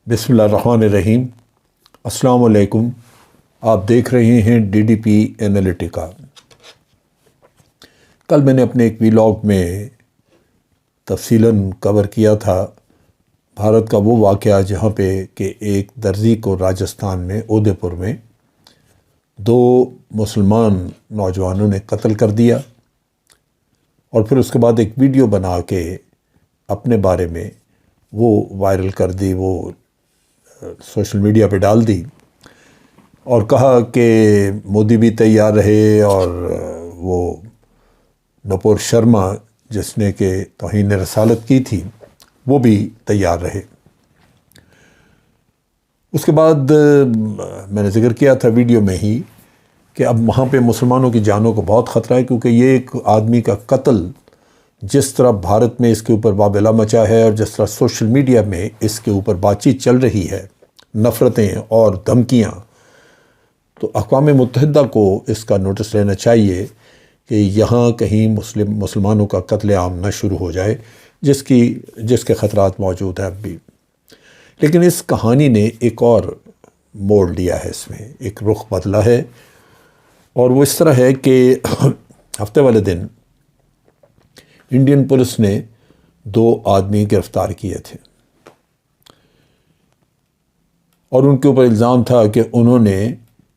بسم اللہ الرحمن الرحیم۔ السلام علیکم۔ آپ دیکھ رہے ہیں ڈی ڈی پی انالیٹیکا۔ کل میں نے اپنے ایک ویلاگ میں تفصیلاً کور کیا تھا بھارت کا وہ واقعہ جہاں پہ کہ ایک درزی کو راجستھان میں اودے پور میں 2 مسلمان نوجوانوں نے قتل کر دیا، اور پھر اس کے بعد ایک ویڈیو بنا کے اپنے بارے میں وہ وائرل کر دی، وہ سوشل میڈیا پہ ڈال دی، اور کہا کہ مودی بھی تیار رہے اور وہ نپور شرما جس نے کہ توہین رسالت کی تھی وہ بھی تیار رہے۔ اس کے بعد میں نے ذکر کیا تھا ویڈیو میں ہی کہ اب وہاں پہ مسلمانوں کی جانوں کو بہت خطرہ ہے، کیونکہ یہ ایک آدمی کا قتل جس طرح بھارت میں اس کے اوپر بابلا مچا ہے، اور جس طرح سوشل میڈیا میں اس کے اوپر بات چیت چل رہی ہے، نفرتیں اور دھمکیاں، تو اقوام متحدہ کو اس کا نوٹس لینا چاہیے کہ یہاں کہیں مسلمانوں کا قتل عام نہ شروع ہو جائے، جس کے خطرات موجود ہیں اب بھی۔ لیکن اس کہانی نے ایک اور موڑ لیا ہے، اس میں ایک رخ بدلا ہے، اور وہ اس طرح ہے کہ ہفتے والے دن انڈین پولیس نے 2 آدمی گرفتار کیے تھے، اور ان کے اوپر الزام تھا کہ انہوں نے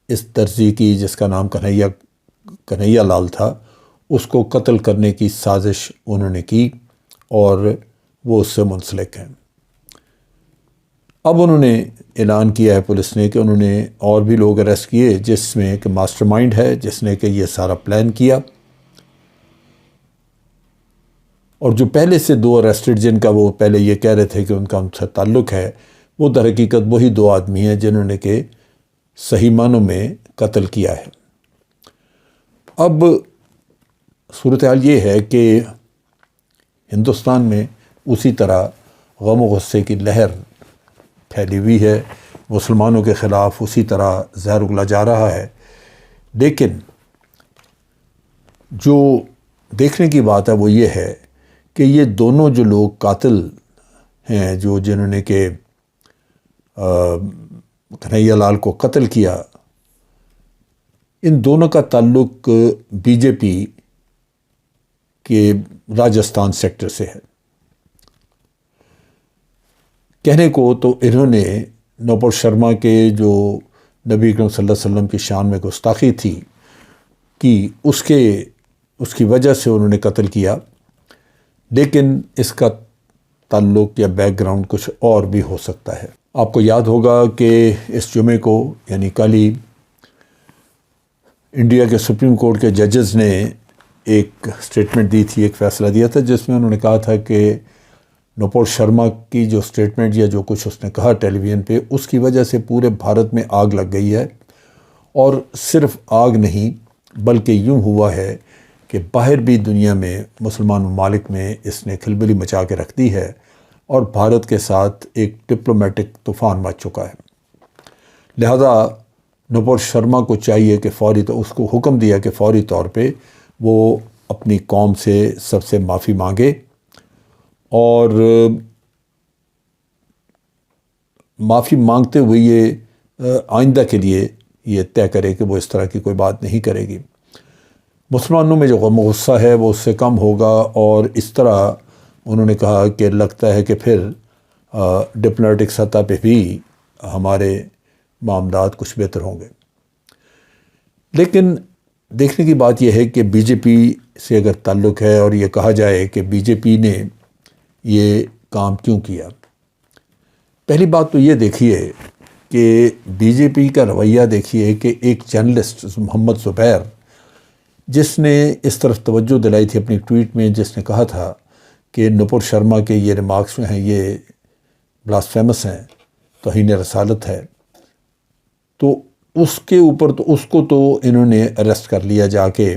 اس درزی کی، جس کا نام کنہیا لال تھا، اس کو قتل کرنے کی سازش انہوں نے کی، اور وہ اس سے منسلک ہیں۔ اب انہوں نے اعلان کیا ہے پولیس نے کہ انہوں نے اور بھی لوگ اریسٹ کیے، جس میں کہ ماسٹر مائنڈ ہے، جس نے کہ یہ سارا پلان کیا، اور جو پہلے سے 2 اریسٹڈ جن کا وہ پہلے یہ کہہ رہے تھے کہ ان کا ان سے تعلق ہے، وہ در حقیقت وہی 2 آدمی ہیں جنہوں نے کہ صحیح معنوں میں قتل کیا ہے۔ اب صورتحال یہ ہے کہ ہندوستان میں اسی طرح غم و غصے کی لہر پھیلی ہوئی ہے، مسلمانوں کے خلاف اسی طرح زہر اگلا جا رہا ہے۔ لیکن جو دیکھنے کی بات ہے وہ یہ ہے کہ یہ دونوں جو لوگ قاتل ہیں، جنہوں نے کہ کنہیا لال کو قتل کیا، ان دونوں کا تعلق بی جے پی کے راجستھان سیکٹر سے ہے۔ کہنے کو تو انہوں نے نپور شرما کے جو نبی اکرم صلی اللہ علیہ وسلم کی شان میں گستاخی تھی کہ اس کی وجہ سے انہوں نے قتل کیا، لیکن اس کا تعلق یا بیک گراؤنڈ کچھ اور بھی ہو سکتا ہے۔ آپ کو یاد ہوگا کہ اس جمعے کو یعنی کل ہی انڈیا کے سپریم کورٹ کے ججز نے ایک سٹیٹمنٹ دی تھی، ایک فیصلہ دیا تھا، جس میں انہوں نے کہا تھا کہ نپور شرما کی جو سٹیٹمنٹ یا جو کچھ اس نے کہا ٹیلی ویژن پہ، اس کی وجہ سے پورے بھارت میں آگ لگ گئی ہے، اور صرف آگ نہیں بلکہ یوں ہوا ہے کہ باہر بھی دنیا میں مسلمان ممالک میں اس نے کھلبلی مچا کے رکھ دی ہے، اور بھارت کے ساتھ ایک ڈپلومیٹک طوفان مچ چکا ہے۔ لہذا نپور شرما کو چاہیے کہ اس کو حکم دیا کہ فوری طور پہ وہ اپنی قوم سے سب سے معافی مانگے، اور معافی مانگتے ہوئے یہ آئندہ کے لیے یہ طے کرے کہ وہ اس طرح کی کوئی بات نہیں کرے گی۔ مسلمانوں میں جو غم و غصہ ہے وہ اس سے کم ہوگا، اور اس طرح انہوں نے کہا کہ لگتا ہے کہ پھر ڈپلومیٹک سطح پہ بھی ہمارے معاملات کچھ بہتر ہوں گے۔ لیکن دیکھنے کی بات یہ ہے کہ بی جے پی سے اگر تعلق ہے، اور یہ کہا جائے کہ بی جے پی نے یہ کام کیوں کیا، پہلی بات تو یہ دیکھیے کہ بی جے پی کا رویہ دیکھیے کہ ایک جرنلسٹ محمد زبیر، جس نے اس طرف توجہ دلائی تھی اپنی ٹویٹ میں، جس نے کہا تھا کہ نپور شرما کے یہ ریمارکس جو ہیں یہ بلاسفیمس ہیں، توہین رسالت ہے، تو اس کے اوپر تو اس کو تو انہوں نے اریسٹ کر لیا جا کے،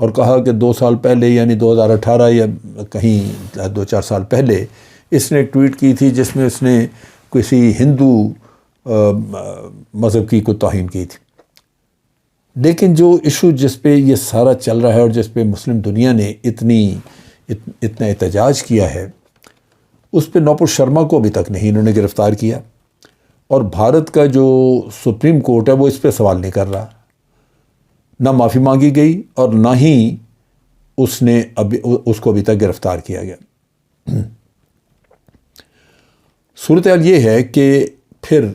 اور کہا کہ 2 سال پہلے یعنی 2018 یا کہیں 2-4 سال پہلے اس نے ٹویٹ کی تھی، جس میں اس نے کسی ہندو مذہب کی کوئی توہین کی تھی۔ لیکن جو ایشو جس پہ یہ سارا چل رہا ہے، اور جس پہ مسلم دنیا نے اتنا احتجاج کیا ہے، اس پہ نپور شرما کو ابھی تک نہیں انہوں نے گرفتار کیا۔ اور بھارت کا جو سپریم کورٹ ہے وہ اس پہ سوال نہیں کر رہا، نہ معافی مانگی گئی اور نہ ہی اس کو ابھی تک گرفتار کیا گیا۔ صورتحال یہ ہے کہ پھر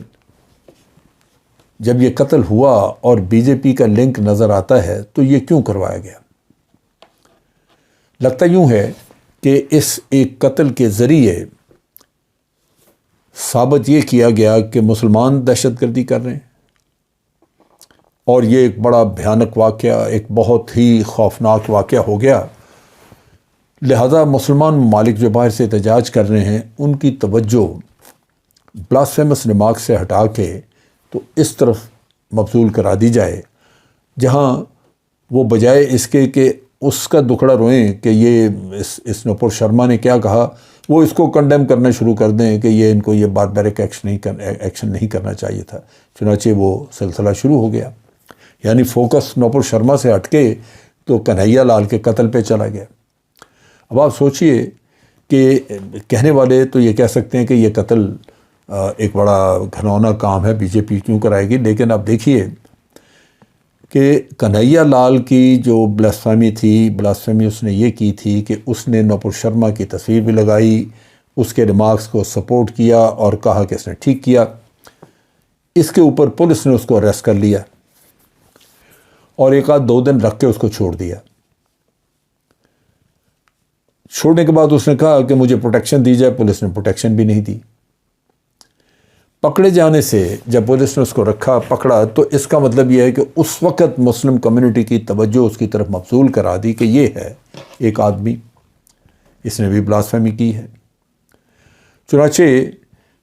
جب یہ قتل ہوا اور بی جے پی کا لنک نظر آتا ہے تو یہ کیوں کروایا گیا؟ لگتا یوں ہے کہ اس ایک قتل کے ذریعے ثابت یہ کیا گیا کہ مسلمان دہشت گردی کر رہے ہیں، اور یہ ایک بڑا بھیانک واقعہ، ایک بہت ہی خوفناک واقعہ ہو گیا۔ لہذا مسلمان ممالک جو باہر سے احتجاج کر رہے ہیں ان کی توجہ بلاسفیمس ریمارک سے ہٹا کے تو اس طرف مبذول کرا دی جائے، جہاں وہ بجائے اس کے کہ اس کا دکھڑا روئیں کہ یہ اس نپور شرما نے کیا کہا، وہ اس کو کنڈیم کرنا شروع کر دیں کہ یہ ان کو یہ باربیرک ایکشن نہیں کرنا چاہیے تھا۔ چنانچہ وہ سلسلہ شروع ہو گیا، یعنی فوکس نپور شرما سے ہٹ کے تو کنہیا لال کے قتل پہ چلا گیا۔ اب آپ سوچئے کہ کہنے والے تو یہ کہہ سکتے ہیں کہ یہ قتل ایک بڑا گھنونا کام ہے، بی جے پی کیوں کرائے گی، لیکن آپ دیکھیے کہ کنہیا لال کی جو بلاسفیمی اس نے یہ کی تھی کہ اس نے نپور شرما کی تصویر بھی لگائی، اس کے ریمارکس کو سپورٹ کیا اور کہا کہ اس نے ٹھیک کیا۔ اس کے اوپر پولیس نے اس کو اریسٹ کر لیا اور ایک آدھ 2 دن رکھ کے اس کو چھوڑ دیا۔ چھوڑنے کے بعد اس نے کہا کہ مجھے پروٹیکشن دی جائے، پولیس نے پروٹیکشن بھی نہیں دی۔ پکڑے جانے سے جب پولیس نے اس کو رکھا پکڑا تو اس کا مطلب یہ ہے کہ اس وقت مسلم کمیونٹی کی توجہ اس کی طرف مبذول کرا دی کہ یہ ہے ایک آدمی، اس نے بھی بلاسفیمی کی ہے۔ چنانچہ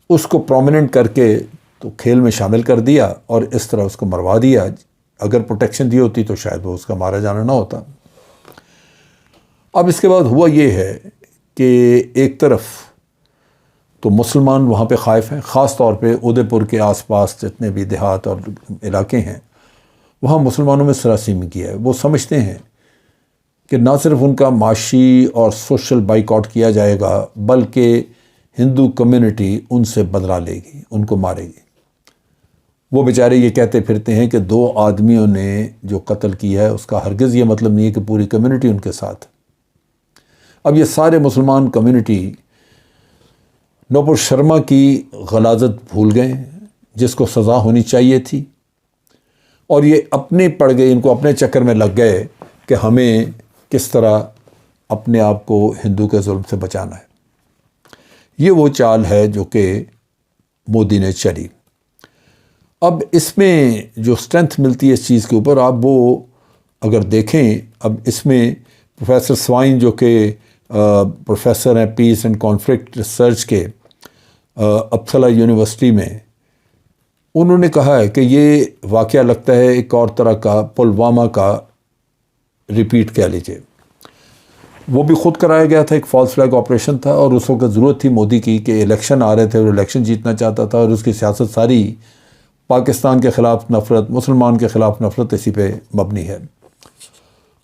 اس کو پرومیننٹ کر کے تو کھیل میں شامل کر دیا اور اس طرح اس کو مروا دیا۔ اگر پروٹیکشن دی ہوتی تو شاید وہ اس کا مارا جانا نہ ہوتا۔ اب اس کے بعد ہوا یہ ہے کہ ایک طرف تو مسلمان وہاں پہ خائف ہیں، خاص طور پہ ادے پور کے آس پاس جتنے بھی دیہات اور علاقے ہیں وہاں مسلمانوں میں سراسیمی کیا ہے۔ وہ سمجھتے ہیں کہ نہ صرف ان کا معاشی اور سوشل بائیکاٹ کیا جائے گا بلکہ ہندو کمیونٹی ان سے بدلہ لے گی، ان کو مارے گی۔ وہ بیچارے یہ کہتے پھرتے ہیں کہ 2 آدمیوں نے جو قتل کیا ہے اس کا ہرگز یہ مطلب نہیں ہے کہ پوری کمیونٹی ان کے ساتھ۔ اب یہ سارے مسلمان کمیونٹی نپور شرما کی غلاظت بھول گئے جس کو سزا ہونی چاہیے تھی، اور یہ اپنے پڑ گئے، ان کو اپنے چکر میں لگ گئے کہ ہمیں کس طرح اپنے آپ کو ہندو کے ظلم سے بچانا ہے۔ یہ وہ چال ہے جو کہ مودی نے چلی۔ اب اس میں جو اسٹرینتھ ملتی ہے اس چیز کے اوپر، آپ وہ اگر دیکھیں، اب اس میں پروفیسر سوائن جو کہ پروفیسر ہیں پیس اینڈ کانفلکٹ ریسرچ کے اپسلا یونیورسٹی میں، انہوں نے کہا ہے کہ یہ واقعہ لگتا ہے ایک اور طرح کا پلوامہ کا ریپیٹ کہہ لیجیے۔ وہ بھی خود کرایا گیا تھا، ایک فالس فلیگ آپریشن تھا، اور اس وقت ضرورت تھی مودی کی کہ الیکشن آ رہے تھے اور الیکشن جیتنا چاہتا تھا، اور اس کی سیاست ساری پاکستان کے خلاف نفرت، مسلمان کے خلاف نفرت اسی پہ مبنی ہے۔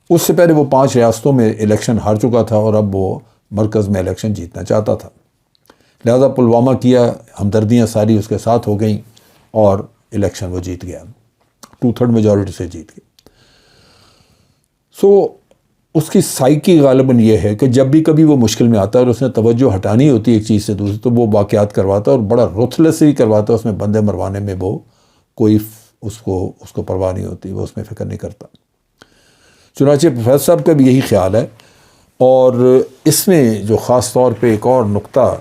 اس سے پہلے وہ 5 ریاستوں میں الیکشن ہار چکا تھا اور اب وہ مرکز میں الیکشن جیتنا چاہتا تھا، لہذا پلوامہ کیا، ہمدردیاں ساری اس کے ساتھ ہو گئیں اور الیکشن وہ جیت گیا، 2/3 میجورٹی سے جیت گیا۔ اس کی سائیکی غالباً یہ ہے کہ جب بھی کبھی وہ مشکل میں آتا ہے اور اس نے توجہ ہٹانی ہوتی ہے ایک چیز سے دوسری تو وہ واقعات کرواتا ہے، اور بڑا رتھلیسلی کرواتا ہے، اس میں بندے مروانے میں وہ کوئی اس کو پرواہ نہیں ہوتی، وہ اس میں فکر نہیں کرتا۔ چنانچہ پروفیسر صاحب کا بھی یہی خیال ہے، اور اس میں جو خاص طور پہ ایک اور نقطہ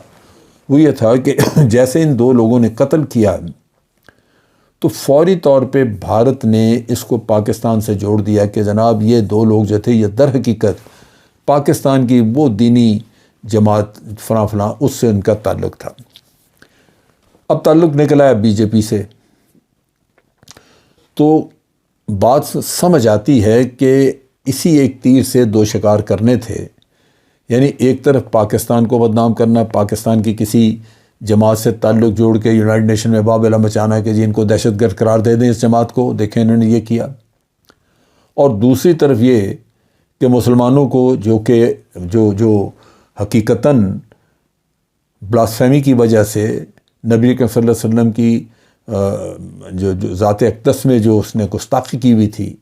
وہ یہ تھا کہ جیسے ان 2 لوگوں نے قتل کیا تو فوری طور پہ بھارت نے اس کو پاکستان سے جوڑ دیا کہ جناب یہ 2 لوگ جو تھے یہ در حقیقت پاکستان کی وہ دینی جماعت فلاں فلاں اس سے ان کا تعلق تھا۔ اب تعلق نکل آیا بی جے پی سے، تو بات سمجھ آتی ہے کہ اسی ایک تیر سے 2 شکار کرنے تھے، یعنی ایک طرف پاکستان کو بدنام کرنا، پاکستان کی کسی جماعت سے تعلق جوڑ کے یونائٹڈ نیشن میں بابیلا مچانا کہ جی ان کو دہشت گرد قرار دے دیں اس جماعت کو، دیکھیں انہوں نے یہ کیا، اور دوسری طرف یہ کہ مسلمانوں کو جو حقیقتاً بلاسفیمی کی وجہ سے نبی کریم صلی اللہ علیہ وسلم کی جو ذات اقدس میں جو اس نے گستاخی کی ہوئی تھی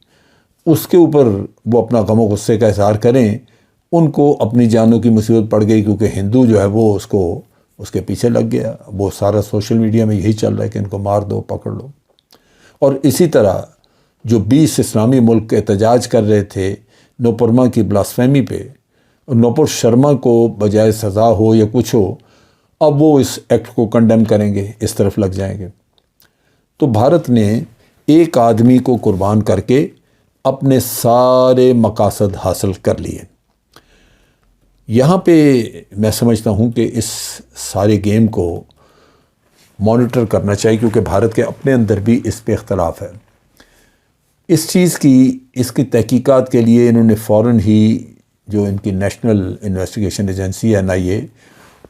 اس کے اوپر وہ اپنا غم و غصے کا اظہار کریں، ان کو اپنی جانوں کی مصیبت پڑ گئی، کیونکہ ہندو جو ہے وہ اس کے پیچھے لگ گیا۔ وہ سارا سوشل میڈیا میں یہی چل رہا ہے کہ ان کو مار دو، پکڑ لو۔ اور اسی طرح جو 20 اسلامی ملک احتجاج کر رہے تھے نوپرما کی بلاسفیمی پہ، نوپر شرما کو بجائے سزا ہو یا کچھ ہو، اب وہ اس ایکٹ کو کنڈیم کریں گے، اس طرف لگ جائیں گے۔ تو بھارت نے ایک آدمی کو قربان کر کے اپنے سارے مقاصد حاصل کر لیے۔ یہاں پہ میں سمجھتا ہوں کہ اس سارے گیم کو مانیٹر کرنا چاہیے، کیونکہ بھارت کے اپنے اندر بھی اس پہ اختلاف ہے۔ اس چیز کی تحقیقات کے لیے انہوں نے فوراً ہی جو ان کی نیشنل انویسٹیگیشن ایجنسی ہے NIA،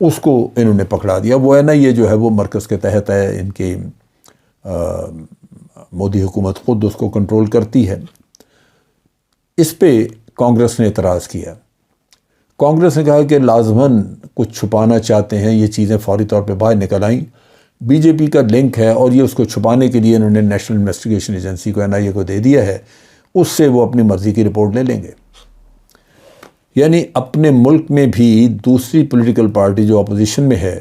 اس کو انہوں نے پکڑا دیا۔ وہ NIA جو ہے وہ مرکز کے تحت ہے، ان کی مودی حکومت خود اس کو کنٹرول کرتی ہے۔ اس پہ کانگریس نے اعتراض کیا۔ کانگریس نے کہا کہ لازماً کچھ چھپانا چاہتے ہیں، یہ چیزیں فوری طور پہ باہر نکل آئیں، BJP کا لنک ہے، اور یہ اس کو چھپانے کے لیے انہوں نے نیشنل انویسٹیگیشن ایجنسی کو NIA کو دے دیا ہے، اس سے وہ اپنی مرضی کی رپورٹ لے لیں گے۔ یعنی اپنے ملک میں بھی دوسری پولیٹیکل پارٹی جو اپوزیشن میں ہے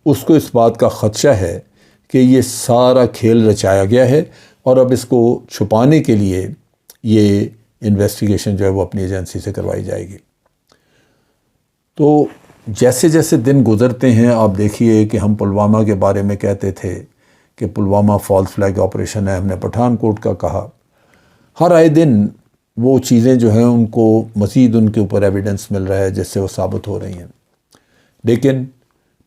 اس کو اس بات کا خدشہ ہے کہ یہ سارا کھیل رچایا گیا ہے، اور اب اس کو چھپانے کے لیے یہ انویسٹیگیشن جو ہے وہ اپنی ایجنسی سے کروائی جائے گی۔ تو جیسے جیسے دن گزرتے ہیں آپ دیکھیے کہ ہم پلوامہ کے بارے میں کہتے تھے کہ پلوامہ فالس فلیگ آپریشن ہے، ہم نے پٹھان کوٹ کا کہا، ہر آئے دن وہ چیزیں جو ہیں ان کو مزید ان کے اوپر ایویڈنس مل رہا ہے جس سے وہ ثابت ہو رہی ہیں۔ لیکن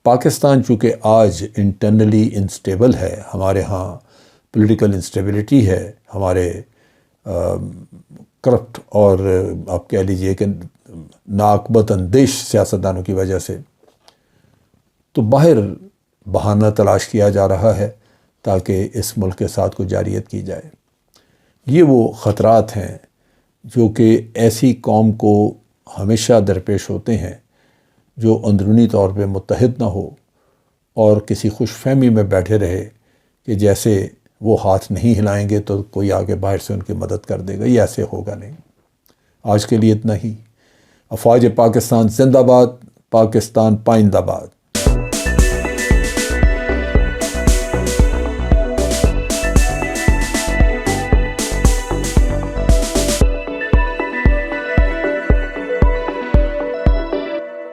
پاکستان چونکہ آج انٹرنلی انسٹیبل ہے، ہمارے ہاں پولیٹیکل انسٹیبلٹی ہے، ہمارے کرپٹ اور آپ کہہ لیجئے کہ ناقبت اندیش سیاستدانوں کی وجہ سے، تو باہر بہانہ تلاش کیا جا رہا ہے تاکہ اس ملک کے ساتھ کوئی جاریت کی جائے۔ یہ وہ خطرات ہیں جو کہ ایسی قوم کو ہمیشہ درپیش ہوتے ہیں جو اندرونی طور پہ متحد نہ ہو اور کسی خوش فہمی میں بیٹھے رہے کہ جیسے وہ ہاتھ نہیں ہلائیں گے تو کوئی آگے باہر سے ان کی مدد کر دے گا۔ یہ ایسے ہوگا نہیں۔ آج کے لیے اتنا ہی۔ افواج پاکستان زندہ باد، پاکستان پائندہ باد۔